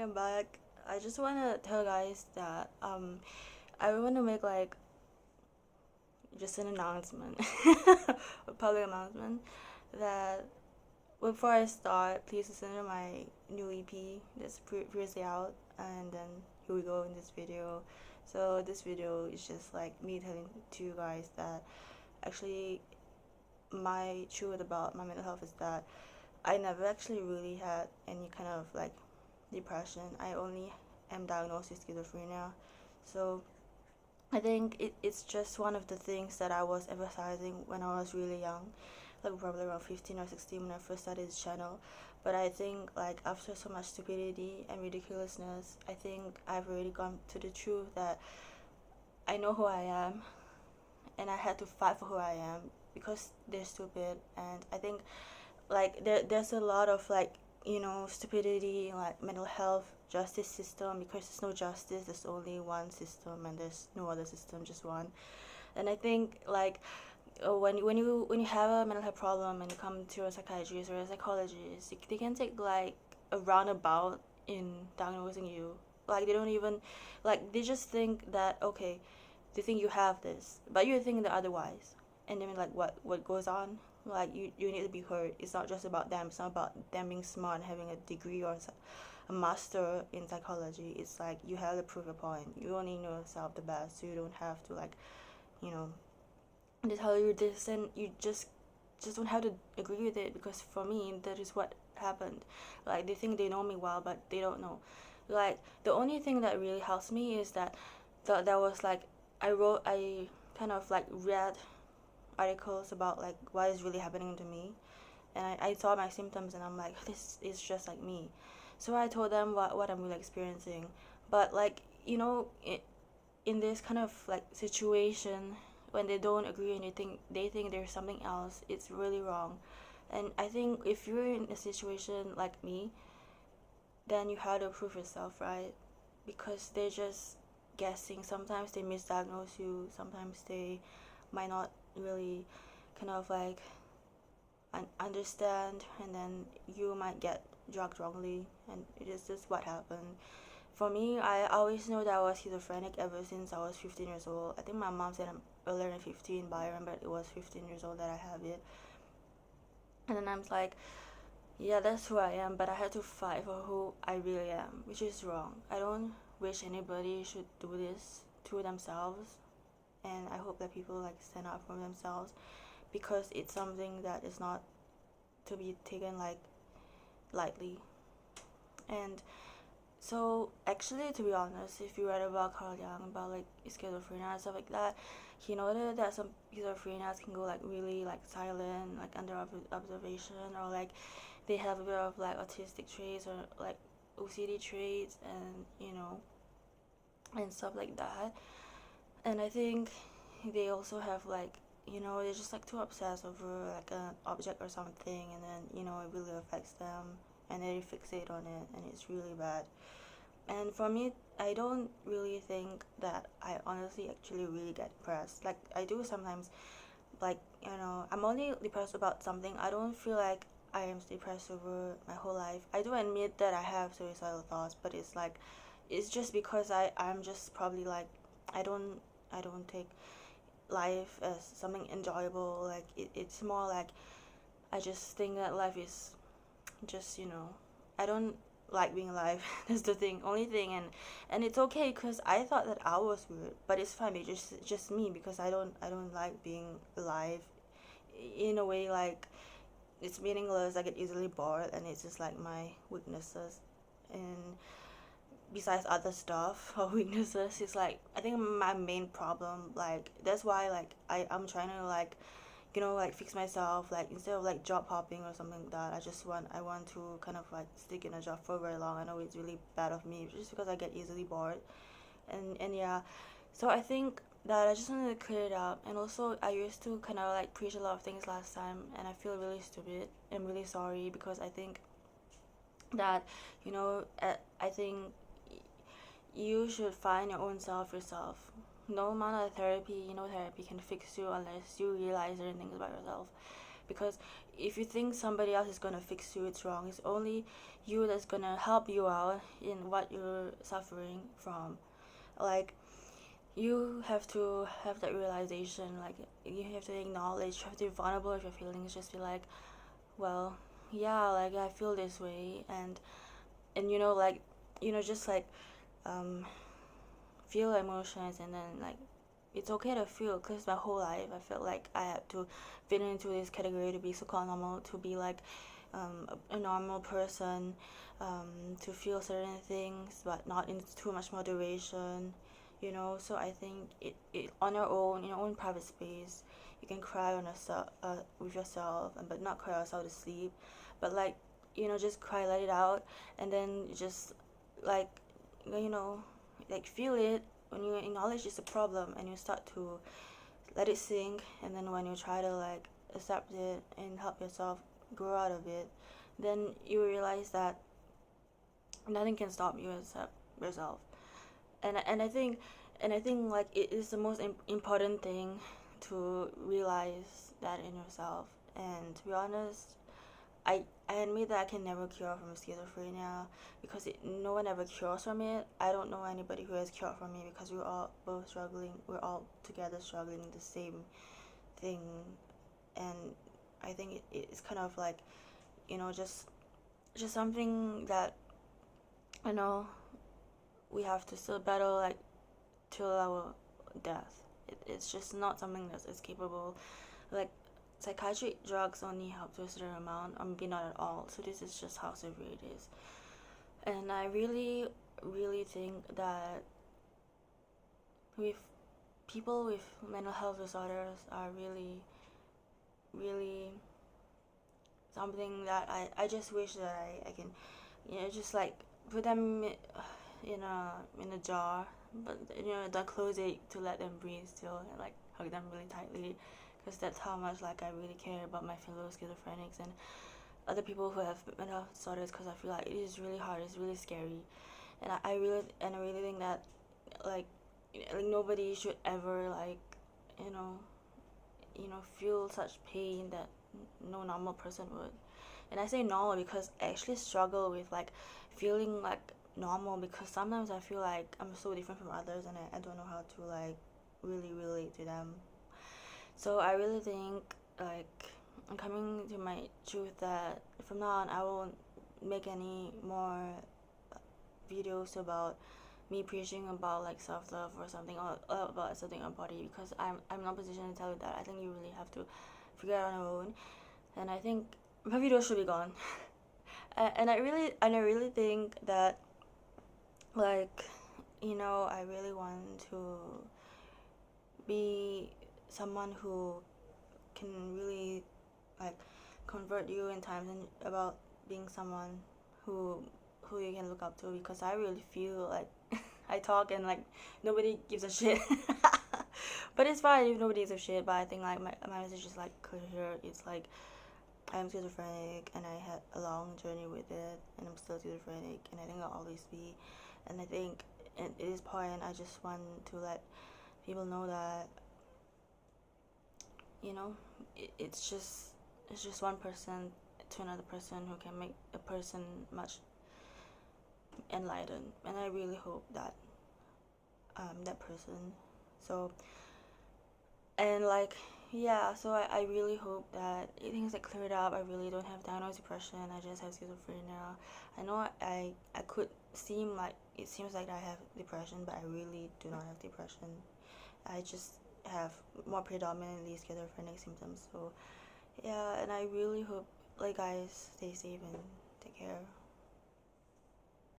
I'm back. I just want to tell guys that I want to make like just an announcement, a public announcement that before I start, please listen to my new EP that's previously out, and then here we go in this video. So this video is just like me telling to you guys that actually my truth about my mental health is that I never actually really had any kind of like depression. I only am diagnosed with schizophrenia. So I think it's just one of the things that I was emphasizing when I was really young, like probably around 15 or 16 when I first started this channel. But I think like after so much stupidity and ridiculousness, I think I've already gone to the truth that I know who I am and I had to fight for who I am because they're stupid. And I think like there's a lot of like stupidity in like mental health justice system because there's no justice, there's only one system and there's no other system, just one. And I think like when you have a mental health problem and you come to a psychiatrist or a psychologist, they can take like a roundabout in diagnosing you. Like they don't even like they just think that okay, they think you have this but you think that otherwise. And then like what goes on, like you need to be heard. It's not just about them, it's not about them being smart and having a degree or a master in psychology. It's like you have to prove a point. You only know yourself the best, so you don't have to like you know they tell you this and you just don't have to agree with it, because for me that is what happened. Like they think they know me well but they don't know. Like the only thing that really helps me is that there was like I kind of like read articles about like what is really happening to me, and I saw my symptoms and I'm like, this is just like me. So I told them what I'm really experiencing. But like in this kind of like situation, when they don't agree and they think there's something else, it's really wrong. And I think if you're in a situation like me, then you have to prove yourself, right? Because they're just guessing. Sometimes they misdiagnose you, sometimes they might not really kind of like understand, and then you might get drugged wrongly, and it is just what happened. For me, I always know that I was schizophrenic ever since I was 15 years old. I think my mom said I'm earlier than 15, but I remember it was 15 years old that I have it. And then I'm like, yeah, that's who I am, but I had to fight for who I really am, which is wrong. I don't wish anybody should do this to themselves, and I hope that people like stand up for themselves, because it's something that is not to be taken like lightly. And so actually, to be honest, if you read about Carl Jung about like schizophrenia and stuff like that, he noted that some schizophrenias can go like really like silent, like under observation, or like they have a bit of like autistic traits or like OCD traits, and and stuff like that. And I think they also have like they're just like too obsessed over like an object or something, and then it really affects them and they fixate on it, and it's really bad. And for me, I don't really think that I honestly actually really get depressed. Like I do sometimes, like I'm only depressed about something. I don't feel like I am depressed over my whole life. I do admit that I have suicidal thoughts, but it's like it's just because I'm just probably like I don't take life as something enjoyable. Like it's more like I just think that life is just I don't like being alive. That's the thing, only thing. And it's okay because I thought that I was weird, but it's fine. It's just me, because I don't like being alive in a way. Like it's meaningless. I get easily bored, and it's just like my weaknesses. And besides other stuff or weaknesses, it's like I think my main problem, like that's why like I'm trying to like like fix myself, like instead of like job hopping or something like that. I want to kind of like stick in a job for very long. I know it's really bad of me just because I get easily bored. And yeah, so I think that I just wanted to clear it up. And also I used to kind of like preach a lot of things last time, and I feel really stupid. I'm really sorry, because I think that I think you should find your own self yourself. No amount of therapy can fix you unless you realize certain things about yourself. because if you think somebody else is gonna fix you, it's wrong. It's only you that's gonna help you out in what you're suffering from. Like, you have to have that realization, like you have to acknowledge, you have to be vulnerable with your feelings, just be like, well, yeah, like I feel this way, and like, just like um feel emotions, and then like it's okay to feel, because my whole life I felt like I had to fit into this category to be so-called normal, to be like a normal person, to feel certain things but not in too much moderation, so I think it on your own, in your own private space, you can cry on yourself, with yourself, but not cry yourself to sleep, but like, just cry, let it out, and then just like, you know like feel it. When you acknowledge it's a problem and you start to let it sink, and then when you try to like accept it and help yourself grow out of it, then you realize that nothing can stop you except yourself. And I think like it is the most important thing to realize that in yourself. And to be honest, I admit that I can never cure from schizophrenia, because no one ever cures from it. I don't know anybody who has cured from it, because we're all both struggling. We're all together struggling the same thing. And I think it's kind of like, just something that, you know we have to still battle, like, till our death. It's just not something that's escapable. Like, psychiatric drugs only help to a certain amount, or maybe not at all. So this is just how severe it is. And I really, really think that with people with mental health disorders are really, really something that I just wish that I can, just like put them in a jar, but don't close it to let them breathe still, and like hug them really tightly, because that's how much like I really care about my fellow schizophrenics and other people who have mental health disorders, because I feel like it is really hard, it's really scary, and I really think that like nobody should ever like you know feel such pain that no normal person would. And I say normal because I actually struggle with like feeling like normal, because sometimes I feel like I'm so different from others, and I don't know how to like really relate to them. So I really think, like, I'm coming to my truth that from now on I won't make any more videos about me preaching about like self-love or something, or about accepting our body, because I'm not in a position to tell you that. I think you really have to figure it out on your own. And I think my video should be gone. And I really think that, like, I really want to be someone who can really like convert you in times, and about being someone who you can look up to, because I really feel like I talk and like nobody gives a shit. But it's fine if nobody gives a shit. But I think like my message is like clear. It's like, I'm schizophrenic, and I had a long journey with it, and I'm still schizophrenic, and I think I'll always be. And I think at this point I just want to let people know that it's just one person to another person who can make a person much enlightened, and I really hope that that person. So, and like, yeah, so I really hope that things are cleared up. I really don't have diagnosed depression, I just have schizophrenia. I know I could seem like, it seems like I have depression, but I really do not have depression. I just have more predominantly schizophrenic symptoms. So yeah, and I really hope, like, guys, stay safe and take care.